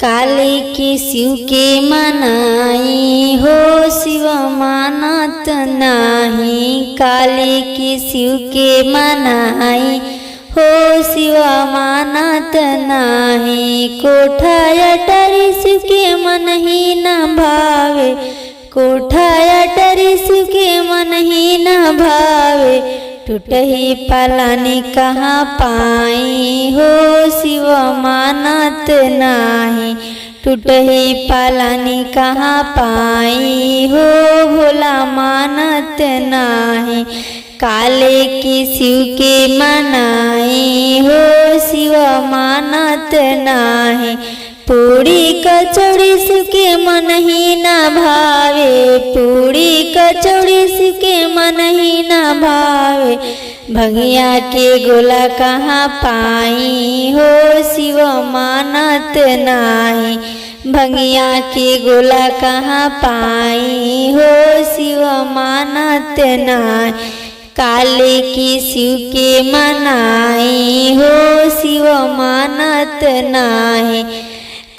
काली के शिव के मनाई हो शिव मानत नाही। काली के शिव के मनाई हो शिव मानत नाही। कोठा अटारी शिव के मन ही न भावे। कोठा अटारी शिव के मन ही न भावे। टूटही पालानी कहाँ पाई हो शिव मानत नाही। टूटही पालानी कहाँ पाई हो भोला मानत नाही। काले के शिव के मनाई हो शिव मानत नाही। पूरी कचौड़ी शिव के मन ही न भावे। पूरी कचौड़ी शिव के मन ही न भावे। भंगिया के गोला कहाँ पाई हो शिव मानत नाही। भंगिया के गोला कहाँ पाई हो शिव मानत नाही। काले के शिव के मनाई हो शिव मानत नाही।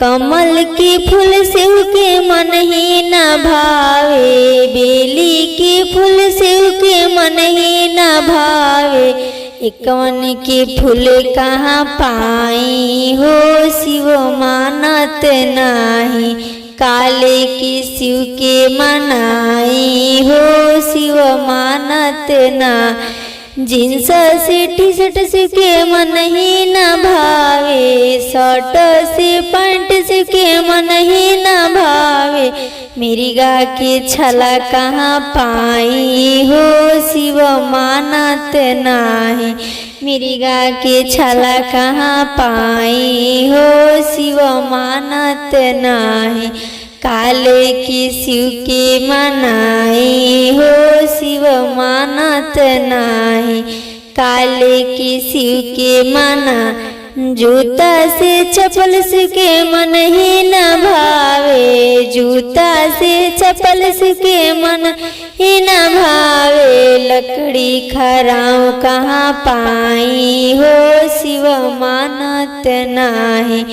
कमल के फूल शिव के मन ही न भावे। बेली के फूल शिव के मन ही न भावे। इकवन के फूल कहाँ पाई हो शिव मानत नाही। काले के शिव के मनाई हो शिव मानत नाही। जींस से टी शर्ट शिव के मन ही न भावे। शर्ट से पैंट शिव के मन ही न भावे। मिर्गा के छला कहाँ पाई हो शिव मानत नाही। मिर्गा के छला कहाँ पाई हो शिव मानत नाही। काले के शिव के मनाई हो शिव मानत नाही। काले के शिव के मना। जूता से चप्पल शिव के मन ही न भावे। जूता से चप्पल शिव के मन ही न भावे। लकड़ी खराव कहाँ पाई हो शिव मानत नाही।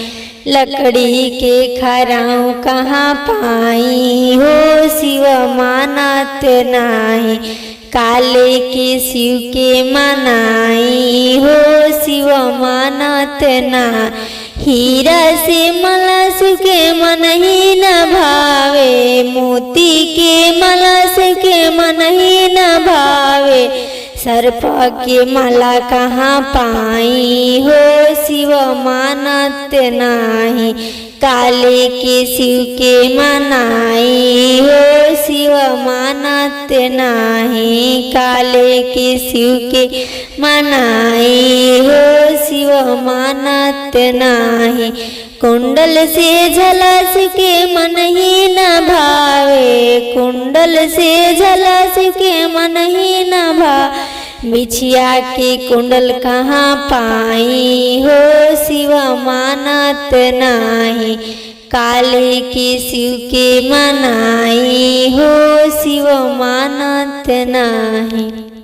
लकड़ी के खराव कहाँ पाई हो शिव मानत नाही। काले के शिव के मनाई हो शिव मानत नाही। हीरा से मला शिव के मन ही न भावे। मोती के मला शिव के मन ही न भावे। सर्प के माला कहाँ पाई हो शिव मानत नाही। काले के शिव के मनाई हो शिव मानत नाही। काले के शिव के मनाई हो शिव मानत नाही। कुंडल से झला शिव के मन ही न भावे। कुंडल से झला शिव के मन ही न भावे। बिछिया के कुंडल कहाँ पाई हो शिव मानत नाही। काले के शिव के मनाई हो शिव मानत नाही।